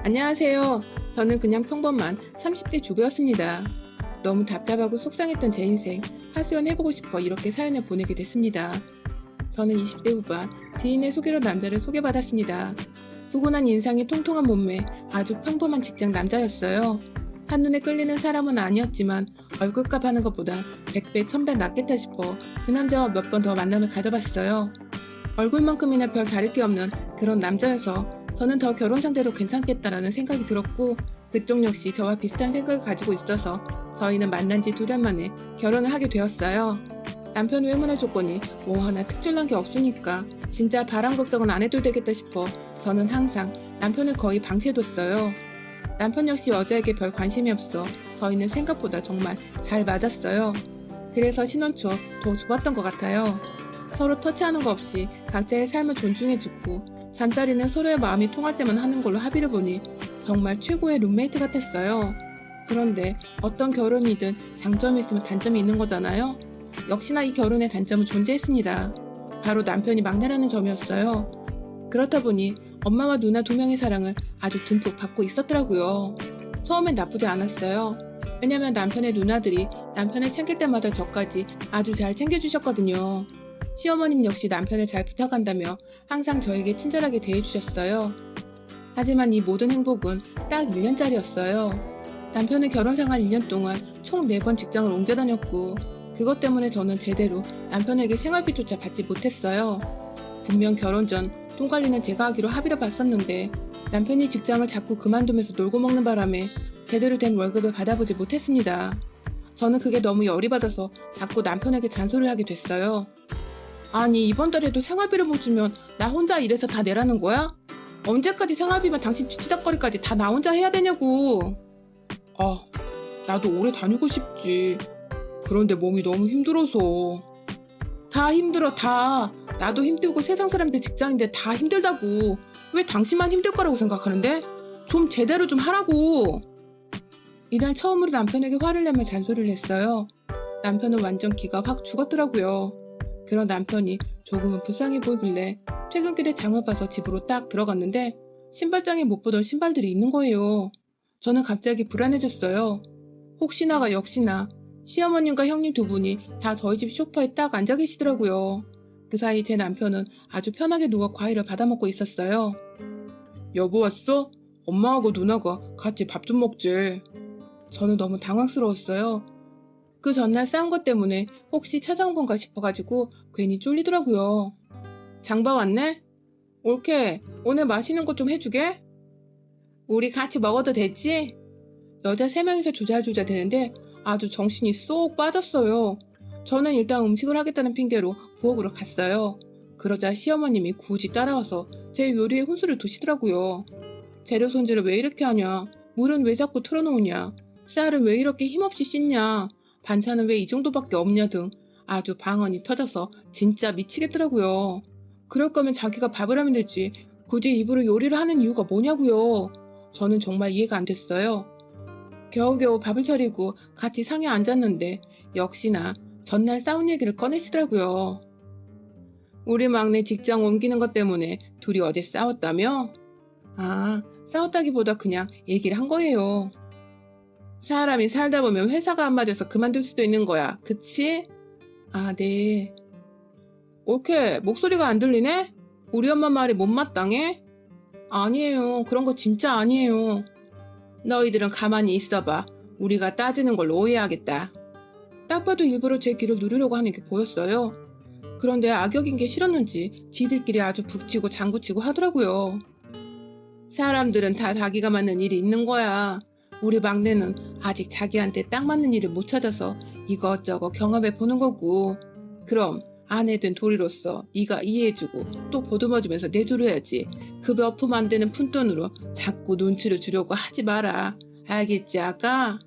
안녕하세요. 저는 그냥 평범한 30대 주부였습니다. 너무 답답하고 속상했던 제 인생 하소연해보고 싶어 이렇게 사연을 보내게 됐습니다. 저는 20대 후반 지인의 소개로 남자를 소개받았습니다. 푸근한 인상에 통통한 몸매, 아주 평범한 직장 남자였어요. 한눈에 끌리는 사람은 아니었지만 얼굴값 하는 것보다 100배, 1000배 낫겠다 싶어 그 남자와 몇 번 더 만남을 가져봤어요. 얼굴만큼이나 별 다를 게 없는 그런 남자여서 저는 더 결혼 상대로 괜찮겠다라는 생각이 들었고 그쪽 역시 저와 비슷한 생각을 가지고 있어서 저희는 만난 지 2달 만에 결혼을 하게 되었어요. 남편 외모나 조건이 뭐 하나 특출난 게 없으니까 진짜 바람 걱정은 안 해도 되겠다 싶어 저는 항상 남편을 거의 방치해뒀어요. 남편 역시 여자에게 별 관심이 없어 저희는 생각보다 정말 잘 맞았어요. 그래서 신혼 초 더 좋았던 것 같아요. 서로 터치하는 거 없이 각자의 삶을 존중해주고 잠자리는 서로의 마음이 통할 때만 하는 걸로 합의를 보니 정말 최고의 룸메이트 같았어요. 그런데 어떤 결혼이든 장점이 있으면 단점이 있는 거잖아요. 역시나 이 결혼의 단점은 존재했습니다. 바로 남편이 막내라는 점이었어요. 그렇다 보니 엄마와 누나 2명의 사랑을 아주 듬뿍 받고 있었더라고요. 처음엔 나쁘지 않았어요. 왜냐면 남편의 누나들이 남편을 챙길 때마다 저까지 아주 잘 챙겨주셨거든요. 시어머님 역시 남편을 잘 부탁한다며 항상 저에게 친절하게 대해주셨어요. 하지만 이 모든 행복은 딱 1년짜리였어요. 남편은 결혼 생활 1년 동안 총 4번 직장을 옮겨 다녔고 그것 때문에 저는 제대로 남편에게 생활비조차 받지 못했어요. 분명 결혼 전 돈 관리는 제가 하기로 합의를 봤었는데 남편이 직장을 자꾸 그만두면서 놀고 먹는 바람에 제대로 된 월급을 받아보지 못했습니다. 저는 그게 너무 열이 받아서 자꾸 남편에게 잔소리를 하게 됐어요. 아니 이번 달에도 생활비를 못 주면 나 혼자 일해서 다 내라는 거야? 언제까지 생활비만 당신 뒤치다거리까지 다 나 혼자 해야 되냐고. 아, 나도 오래 다니고 싶지. 그런데 몸이 너무 힘들어서. 다 힘들어 다. 나도 힘들고 세상 사람들 직장인데 다 힘들다고. 왜 당신만 힘들 거라고 생각하는데? 좀 제대로 좀 하라고. 이날 처음으로 남편에게 화를 내며 잔소리를 했어요. 남편은 완전 기가 확 죽었더라고요. 그런 남편이 조금은 불쌍해 보이길래 퇴근길에 장을 봐서 집으로 딱 들어갔는데 신발장에 못 보던 신발들이 있는 거예요. 저는 갑자기 불안해졌어요. 혹시나가 역시나 시어머님과 형님 2분이 다 저희 집 소파에 딱 앉아 계시더라고요. 그 사이 제 남편은 아주 편하게 누워 과일을 받아먹고 있었어요. 여보 왔어? 엄마하고 누나가 같이 밥 좀 먹지. 저는 너무 당황스러웠어요. 그 전날 싸운 것 때문에 혹시 찾아온 건가 싶어가지고 괜히 쫄리더라고요. 장봐 왔네? 옳게 오늘 맛있는 것 좀 해주게? 우리 같이 먹어도 됐지? 여자 3명이서 조잘조잘 되는데 아주 정신이 쏙 빠졌어요. 저는 일단 음식을 하겠다는 핑계로 부엌으로 갔어요. 그러자 시어머님이 굳이 따라와서 제 요리에 혼수를 두시더라고요. 재료 손질을 왜 이렇게 하냐? 물은 왜 자꾸 틀어놓으냐? 쌀은 왜 이렇게 힘없이 씻냐? 반찬은 왜 이 정도밖에 없냐 등 아주 방언이 터져서 진짜 미치겠더라고요. 그럴 거면 자기가 밥을 하면 되지 굳이 입으로 요리를 하는 이유가 뭐냐고요. 저는 정말 이해가 안 됐어요. 겨우겨우 밥을 차리고 같이 상에 앉았는데 역시나 전날 싸운 얘기를 꺼내시더라고요. 우리 막내 직장 옮기는 것 때문에 둘이 어제 싸웠다며? 아, 싸웠다기보다 그냥 얘기를 한 거예요. 사람이 살다 보면 회사가 안 맞아서 그만둘 수도 있는 거야. 그치? 아, 네. 옳게 목소리가 안 들리네? 우리 엄마 말이 못마땅해? 아니에요. 그런 거 진짜 아니에요. 너희들은 가만히 있어봐. 우리가 따지는 걸 오해하겠다. 딱 봐도 일부러 제 귀를 누르려고 하는 게 보였어요. 그런데 악역인 게 싫었는지 지들끼리 아주 북치고 장구치고 하더라고요. 사람들은 다 자기가 맞는 일이 있는 거야. 우리 막내는 아직 자기한테 딱 맞는 일을 못 찾아서 이것저것 경험해 보는 거고. 그럼 아내 된 도리로서 네가 이해해주고 또 보듬어주면서 내조려야지. 그 몇 푼 안 되는 푼돈으로 자꾸 눈치를 주려고 하지 마라. 알겠지 아가?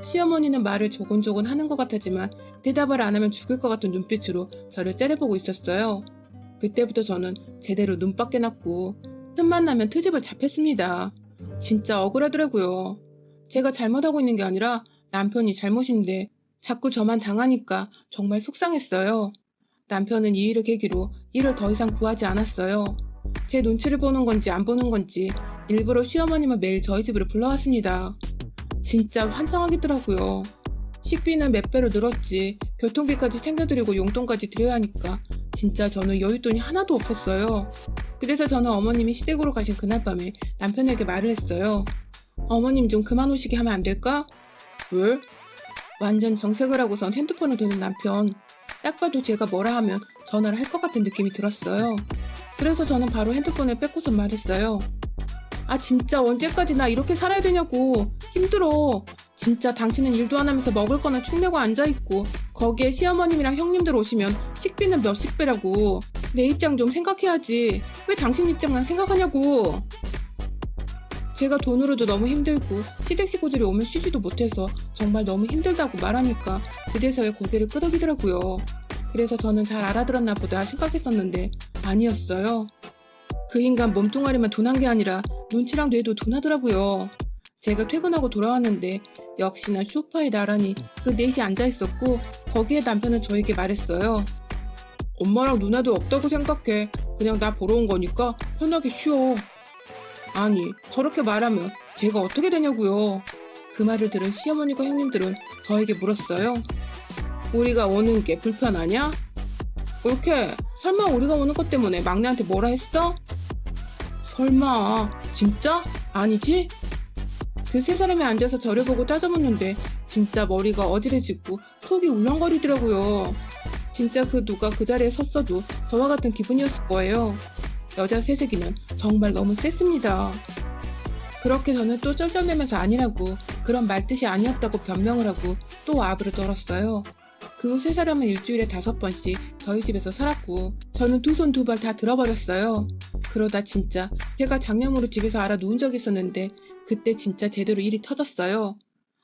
시어머니는 말을 조곤조곤 하는 것 같았지만 대답을 안 하면 죽을 것 같은 눈빛으로 저를 째려보고 있었어요. 그때부터 저는 제대로 눈밖에 났고 틈만 나면 트집을 잡혔습니다. 진짜 억울하더라고요. 제가 잘못하고 있는 게 아니라 남편이 잘못인데 자꾸 저만 당하니까 정말 속상했어요. 남편은 이 일을 계기로 일을 더 이상 구하지 않았어요. 제 눈치를 보는 건지 안 보는 건지 일부러 시어머님을 매일 저희 집으로 불러왔습니다. 진짜 환장하겠더라고요. 식비는 몇 배로 늘었지 교통비까지 챙겨드리고 용돈까지 드려야 하니까 진짜 저는 여윳돈이 하나도 없었어요. 그래서 저는 어머님이 시댁으로 가신 그날 밤에 남편에게 말을 했어요. 어머님 좀 그만 오시게 하면 안 될까? 왜? 완전 정색을 하고선 핸드폰을 드는 남편. 딱 봐도 제가 뭐라 하면 전화를 할 것 같은 느낌이 들었어요. 그래서 저는 바로 핸드폰을 뺏고선 말했어요. 아 진짜 언제까지 나 이렇게 살아야 되냐고. 힘들어. 진짜 당신은 일도 안 하면서 먹을 거나 축내고 앉아있고 거기에 시어머님이랑 형님들 오시면 식비는 몇십 배라고. 내 입장 좀 생각해야지. 왜 당신 입장만 생각하냐고. 제가 돈으로도 너무 힘들고 시댁 식구들이 오면 쉬지도 못해서 정말 너무 힘들다고 말하니까 그제서야 고개를 끄덕이더라고요. 그래서 저는 잘 알아들었나 보다 생각했었는데 아니었어요. 그 인간 몸뚱아리만 둔한 게 아니라 눈치랑 뇌도 둔하더라고요. 제가 퇴근하고 돌아왔는데 역시나 소파에 나란히 그 넷이 앉아있었고 거기에 남편은 저에게 말했어요. 엄마랑 누나도 없다고 생각해. 그냥 나 보러 온 거니까 편하게 쉬어. 아니 저렇게 말하면 제가 어떻게 되냐고요. 그 말을 들은 시어머니과 형님들은 저에게 물었어요. 우리가 오는 게 불편하냐? 옳게 설마 우리가 오는 것 때문에 막내한테 뭐라 했어? 설마 진짜? 아니지? 그 세 사람이 앉아서 저를 보고 따져묻는데 진짜 머리가 어지러지고 속이 울렁거리더라고요. 진짜 그 누가 그 자리에 섰어도 저와 같은 기분이었을 거예요. 여자 세세기는 정말 너무 셌습니다. 그렇게 저는 또 쩔쩔매면서 아니라고 그런 말뜻이 아니었다고 변명을 하고 또 아부를 떨었어요. 그 세 사람은 일주일에 5번씩 저희 집에서 살았고 저는 두 손 두 발 다 들어버렸어요. 그러다 진짜 제가 장염으로 집에서 알아 누운 적이 있었는데 그때 진짜 제대로 일이 터졌어요.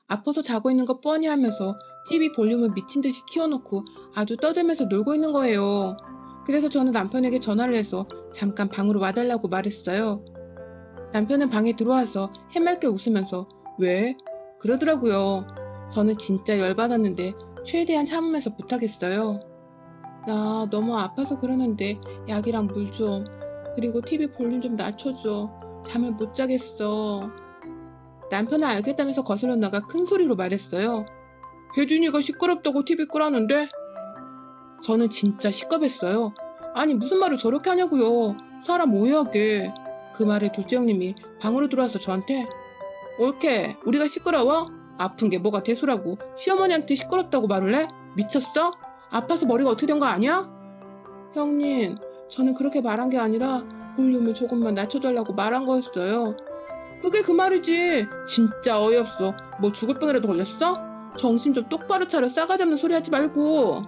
아파서 자고 있는 거 뻔히 하면서 TV 볼륨을 미친 듯이 키워놓고 아주 떠들면서 놀고 있는 거예요. 그래서 저는 남편에게 전화를 해서 잠깐 방으로 와달라고 말했어요. 남편은 방에 들어와서 해맑게 웃으면서 왜? 그러더라고요. 저는 진짜 열받았는데 최대한 참으면서 부탁했어요. 나 너무 아파서 그러는데 약이랑 물 좀, 그리고 TV 볼륨 좀 낮춰줘. 잠을 못 자겠어. 남편은 알겠다면서 거슬러 나가 큰 소리로 말했어요. 혜준이가 시끄럽다고 TV 끄라는데? 저는 진짜 시겁했어요. 아니 무슨 말을 저렇게 하냐고요. 사람 오해하게. 그 말에 둘째 형님이 방으로 들어와서 저한테 옳게 우리가 시끄러워? 아픈 게 뭐가 대수라고 시어머니한테 시끄럽다고 말을 해? 미쳤어? 아파서 머리가 어떻게 된 거 아니야? 형님 저는 그렇게 말한 게 아니라 볼륨을 조금만 낮춰달라고 말한 거였어요. 그게 그 말이지. 진짜 어이없어. 뭐 죽을 병이라도 걸렸어? 정신 좀 똑바로 차려. 싸가지 없는 소리 하지 말고.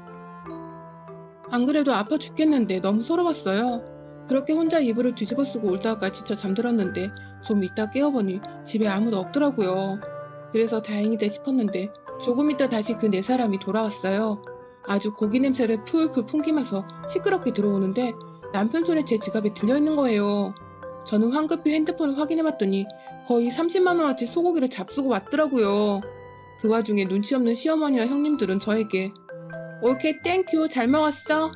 안 그래도 아파 죽겠는데 너무 서러웠어요. 그렇게 혼자 이불을 뒤집어 쓰고 울다가 지쳐 잠들었는데 좀 이따 깨어보니 집에 아무도 없더라고요. 그래서 다행이다 싶었는데 조금 있다 다시 그 네 사람이 돌아왔어요. 아주 고기 냄새를 풀풀 풍기면서 시끄럽게 들어오는데 남편 손에 제 지갑이 들려있는 거예요. 저는 황급히 핸드폰을 확인해봤더니 거의 30만원어치 소고기를 잡수고 왔더라고요. 그 와중에 눈치 없는 시어머니와 형님들은 저에게 오케이 땡큐 잘 먹었어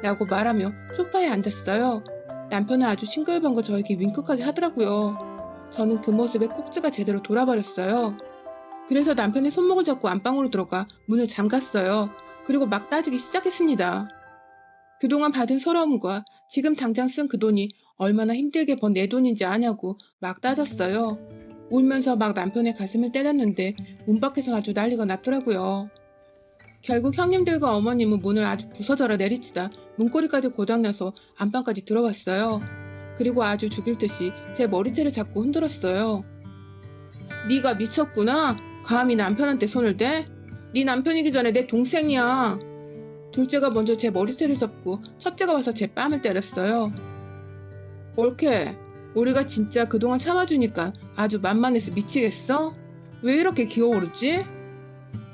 라고 말하며 소파에 앉았어요. 남편은 아주 싱글벙글 저에게 윙크까지 하더라고요. 저는 그 모습에 꼭지가 제대로 돌아버렸어요. 그래서 남편의 손목을 잡고 안방으로 들어가 문을 잠갔어요. 그리고 막 따지기 시작했습니다. 그동안 받은 서러움과 지금 당장 쓴 그 돈이 얼마나 힘들게 번 내 돈인지 아냐고 막 따졌어요. 울면서 막 남편의 가슴을 때렸는데 문 밖에선 아주 난리가 났더라고요. 결국 형님들과 어머님은 문을 아주 부서져라 내리치다 문고리까지 고장나서 안방까지 들어왔어요. 그리고 아주 죽일 듯이 제 머리채를 잡고 흔들었어요. 네가 미쳤구나. 감히 남편한테 손을 대? 네 남편이기 전에 내 동생이야. 둘째가 먼저 제 머리채를 잡고 첫째가 와서 제 뺨을 때렸어요. 옳게 우리가 진짜 그동안 참아주니까 아주 만만해서 미치겠어? 왜 이렇게 기어오르지?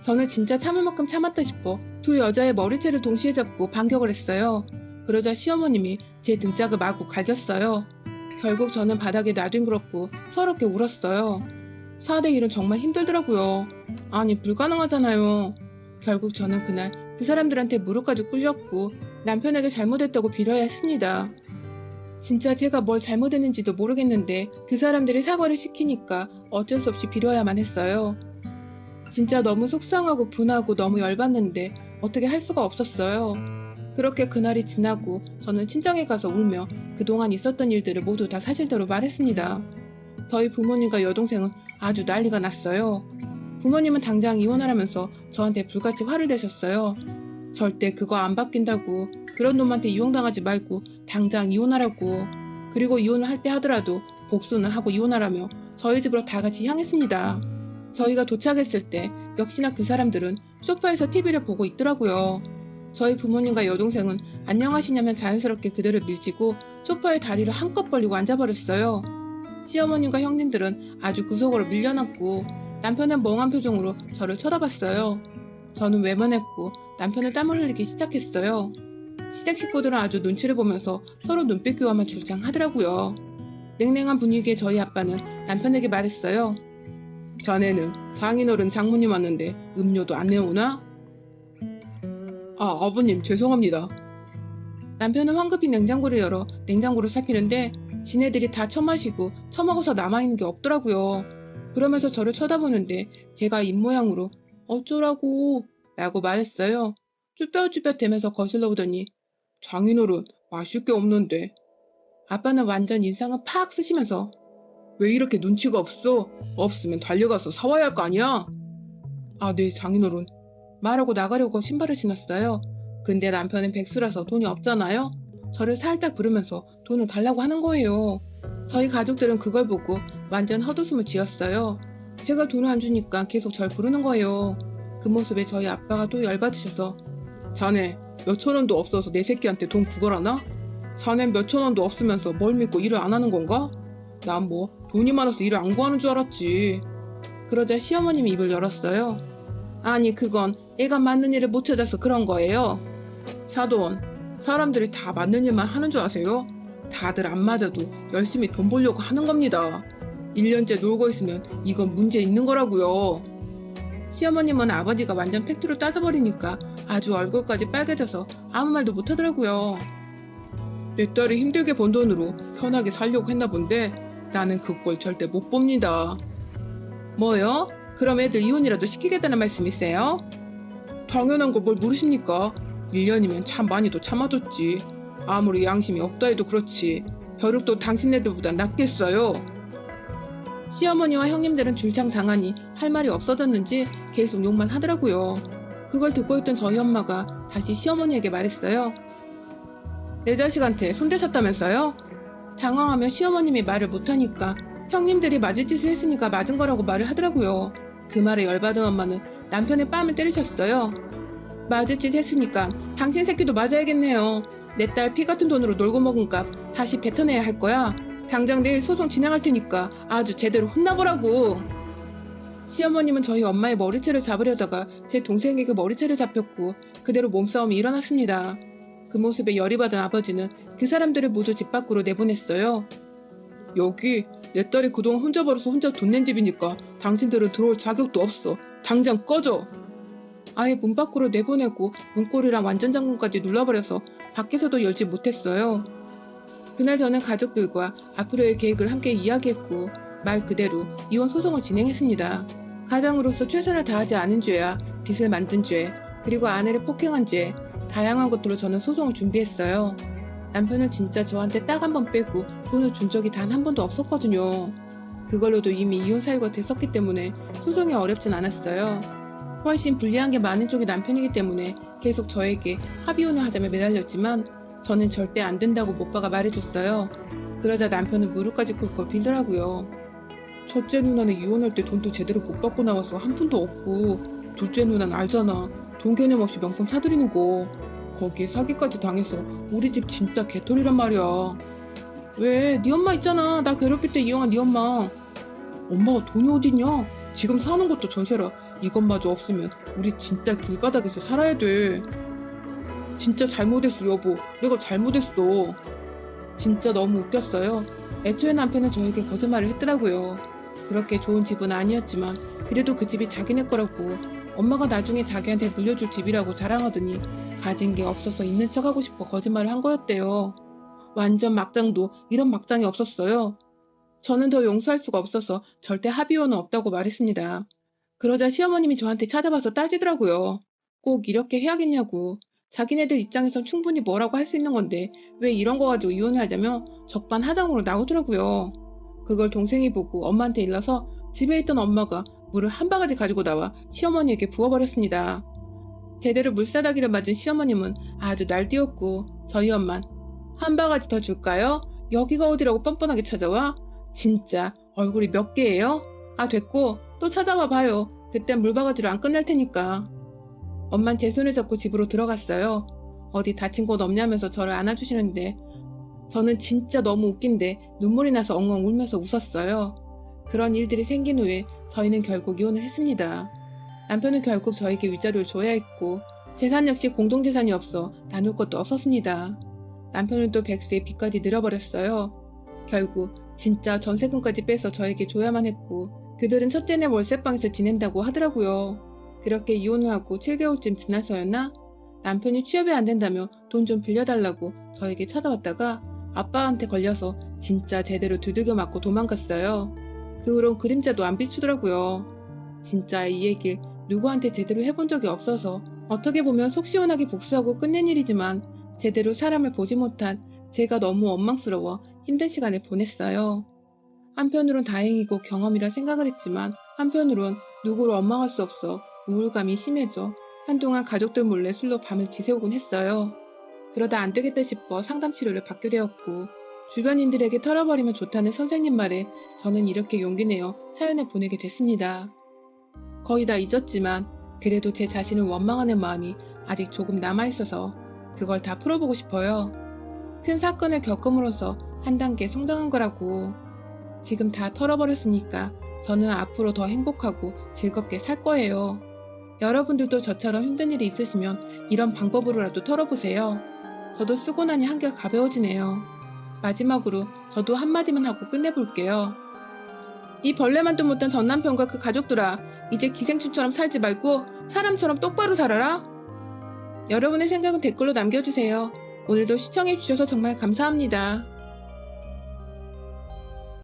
저는 진짜 참을 만큼 참았다 싶어 두 여자의 머리채를 동시에 잡고 반격을 했어요. 그러자 시어머님이 제 등짝을 마구 갈겼어요. 결국 저는 바닥에 나뒹굴었고 서럽게 울었어요. 4대1은 정말 힘들더라고요. 아니 불가능하잖아요. 결국 저는 그날 그 사람들한테 무릎까지 꿇렸고 남편에게 잘못했다고 빌어야 했습니다. 진짜 제가 뭘 잘못했는지도 모르겠는데 그 사람들이 사과를 시키니까 어쩔 수 없이 빌어야만 했어요. 진짜 너무 속상하고 분하고 너무 열받는데 어떻게 할 수가 없었어요. 그렇게 그날이 지나고 저는 친정에 가서 울며 그동안 있었던 일들을 모두 다 사실대로 말했습니다. 저희 부모님과 여동생은 아주 난리가 났어요. 부모님은 당장 이혼하라면서 저한테 불같이 화를 내셨어요. 절대 그거 안 바뀐다고, 그런 놈한테 이용당하지 말고 당장 이혼하라고, 그리고 이혼을 할 때 하더라도 복수는 하고 이혼하라며 저희 집으로 다 같이 향했습니다. 저희가 도착했을 때 역시나 그 사람들은 소파에서 TV를 보고 있더라고요. 저희 부모님과 여동생은 안녕하시냐면 자연스럽게 그들을 밀치고 소파에 다리를 한껏 벌리고 앉아버렸어요. 시어머님과 형님들은 아주 구석으로 밀려났고 남편은 멍한 표정으로 저를 쳐다봤어요. 저는 외면했고 남편은 땀을 흘리기 시작했어요. 시댁 식구들은 아주 눈치를 보면서 서로 눈빛 교환만 줄장하더라고요. 냉랭한 분위기에 저희 아빠는 남편에게 말했어요. 자네는 장인어른 장모님 왔는데 음료도 안 내오나? 아, 아버님 죄송합니다. 남편은 황급히 냉장고를 열어 냉장고를 살피는데 지네들이 다 처마시고 처먹어서 남아있는 게 없더라고요. 그러면서 저를 쳐다보는데 제가 입모양으로 어쩌라고 라고 말했어요. 쭈뼛쭈뼛대면서 거슬러 오더니 장인어른 마실 게 없는데. 아빠는 완전 인상을 팍 쓰시면서 왜 이렇게 눈치가 없어? 없으면 달려가서 사와야 할 거 아니야? 아, 네 장인어른. 말하고 나가려고 신발을 신었어요. 근데 남편은 백수라서 돈이 없잖아요. 저를 살짝 부르면서 돈을 달라고 하는 거예요. 저희 가족들은 그걸 보고 완전 헛웃음을 지었어요. 제가 돈을 안 주니까 계속 절 부르는 거예요. 그 모습에 저희 아빠가 또 열받으셔서 자네 몇천 원도 없어서 내 새끼한테 돈 구걸하나? 자넨 몇천 원도 없으면서 뭘 믿고 일을 안 하는 건가? 난 뭐 돈이 많아서 일을 안 구하는 줄 알았지. 그러자 시어머님이 입을 열었어요. 아니 그건 애가 맞는 일을 못 찾아서 그런 거예요. 사돈, 사람들이 다 맞는 일만 하는 줄 아세요? 다들 안 맞아도 열심히 돈 벌려고 하는 겁니다. 1년째 놀고 있으면 이건 문제 있는 거라고요. 시어머님은 아버지가 완전 팩트로 따져버리니까 아주 얼굴까지 빨개져서 아무 말도 못하더라고요. 내 딸이 힘들게 번 돈으로 편하게 살려고 했나 본데 나는 그걸 절대 못 봅니다. 뭐요? 그럼 애들 이혼이라도 시키겠다는 말씀이세요? 당연한 걸 뭘 모르십니까? 1년이면 참 많이도 참아줬지. 아무리 양심이 없다 해도 그렇지. 벼룩도 당신네들보다 낫겠어요. 시어머니와 형님들은 줄창 당하니 할 말이 없어졌는지 계속 욕만 하더라고요. 그걸 듣고 있던 저희 엄마가 다시 시어머니에게 말했어요. 내 자식한테 손대셨다면서요? 당황하며 시어머님이 말을 못하니까 형님들이 맞을 짓을 했으니까 맞은 거라고 말을 하더라고요. 그 말에 열받은 엄마는 남편의 뺨을 때리셨어요. 맞을 짓 했으니까 당신 새끼도 맞아야겠네요. 내 딸 피 같은 돈으로 놀고 먹은 값 다시 뱉어내야 할 거야. 당장 내일 소송 진행할 테니까 아주 제대로 혼나보라고. 시어머님은 저희 엄마의 머리채를 잡으려다가 제 동생에게 머리채를 잡혔고 그대로 몸싸움이 일어났습니다. 그 모습에 열이 받은 아버지는 그 사람들을 모두 집 밖으로 내보냈어요. 여기 내 딸이 그동안 혼자 벌어서 혼자 돈 낸 집이니까 당신들은 들어올 자격도 없어. 당장 꺼져. 아예 문 밖으로 내보내고 문고리랑 완전 잠금까지 눌러버려서 밖에서도 열지 못했어요. 그날 저는 가족들과 앞으로의 계획을 함께 이야기했고 말 그대로 이혼 소송을 진행했습니다. 가장으로서 최선을 다하지 않은 죄야 빚을 만든 죄, 그리고 아내를 폭행한 죄, 다양한 것들로 저는 소송을 준비했어요. 남편은 진짜 저한테 딱 한 번 빼고 돈을 준 적이 단 한 번도 없었거든요. 그걸로도 이미 이혼 사유가 됐었기 때문에 소송이 어렵진 않았어요. 훨씬 불리한 게 많은 쪽이 남편이기 때문에 계속 저에게 합의혼을 하자며 매달렸지만 저는 절대 안 된다고 오빠가 말해줬어요. 그러자 남편은 무릎까지 꿇고 빌더라고요. 첫째 누나는 이혼할 때 돈도 제대로 못 받고 나와서 한 푼도 없고, 둘째 누나는 알잖아. 돈 개념 없이 명품 사들이는 거. 거기에 사기까지 당해서 우리 집 진짜 개털이란 말이야. 왜? 네 엄마 있잖아. 나 괴롭힐 때 이용한 네 엄마. 엄마가 돈이 어딨냐? 지금 사는 것도 전세라. 이것마저 없으면 우리 진짜 길바닥에서 살아야 돼. 진짜 잘못했어 여보. 내가 잘못했어. 진짜 너무 웃겼어요. 애초에 남편은 저에게 거짓말을 했더라고요. 그렇게 좋은 집은 아니었지만 그래도 그 집이 자기네 거라고, 엄마가 나중에 자기한테 물려줄 집이라고 자랑하더니 가진 게 없어서 있는 척하고 싶어 거짓말을 한 거였대요. 완전 막장도 이런 막장이 없었어요. 저는 더 용서할 수가 없어서 절대 합의원은 없다고 말했습니다. 그러자 시어머님이 저한테 찾아와서 따지더라고요. 꼭 이렇게 해야겠냐고. 자기네들 입장에선 충분히 뭐라고 할 수 있는 건데 왜 이런 거 가지고 이혼을 하자며 적반하장으로 나오더라고요. 그걸 동생이 보고 엄마한테 일러서 집에 있던 엄마가 물을 한 바가지 가지고 나와 시어머니에게 부어버렸습니다. 제대로 물사다기를 맞은 시어머님은 아주 날뛰었고 저희 엄만 한 바가지 더 줄까요? 여기가 어디라고 뻔뻔하게 찾아와? 진짜 얼굴이 몇 개예요? 아 됐고 또 찾아와 봐요. 그땐 물바가지로 안 끝날 테니까. 엄만 제 손을 잡고 집으로 들어갔어요. 어디 다친 곳 없냐면서 저를 안아주시는데 저는 진짜 너무 웃긴데 눈물이 나서 엉엉 울면서 웃었어요. 그런 일들이 생긴 후에 저희는 결국 이혼을 했습니다. 남편은 결국 저에게 위자료를 줘야 했고 재산 역시 공동재산이 없어 나눌 것도 없었습니다. 남편은 또 백수의 빚까지 늘어버렸어요. 결국 진짜 전세금까지 빼서 저에게 줘야만 했고 그들은 첫째네 월세방에서 지낸다고 하더라고요. 그렇게 이혼을 하고 7개월쯤 지나서였나? 남편이 취업이 안 된다며 돈 좀 빌려달라고 저에게 찾아왔다가 아빠한테 걸려서 진짜 제대로 두들겨 맞고 도망갔어요. 그 후론 그림자도 안 비추더라고요. 진짜 이 얘기 누구한테 제대로 해본 적이 없어서 어떻게 보면 속 시원하게 복수하고 끝낸 일이지만 제대로 사람을 보지 못한 제가 너무 원망스러워 힘든 시간을 보냈어요. 한편으론 다행이고 경험이라 생각을 했지만 한편으론 누구를 원망할 수 없어 우울감이 심해져 한동안 가족들 몰래 술로 밤을 지새우곤 했어요. 그러다 안 되겠다 싶어 상담 치료를 받게 되었고 주변인들에게 털어버리면 좋다는 선생님 말에 저는 이렇게 용기내어 사연을 보내게 됐습니다. 거의 다 잊었지만 그래도 제 자신을 원망하는 마음이 아직 조금 남아있어서 그걸 다 풀어보고 싶어요. 큰 사건을 겪음으로써 한 단계 성장한 거라고. 지금 다 털어버렸으니까 저는 앞으로 더 행복하고 즐겁게 살 거예요. 여러분들도 저처럼 힘든 일이 있으시면 이런 방법으로라도 털어보세요. 저도 쓰고 나니 한결 가벼워지네요. 마지막으로 저도 한마디만 하고 끝내볼게요. 이 벌레만도 못한 전남편과 그 가족들아, 이제 기생충처럼 살지 말고 사람처럼 똑바로 살아라. 여러분의 생각은 댓글로 남겨주세요. 오늘도 시청해주셔서 정말 감사합니다.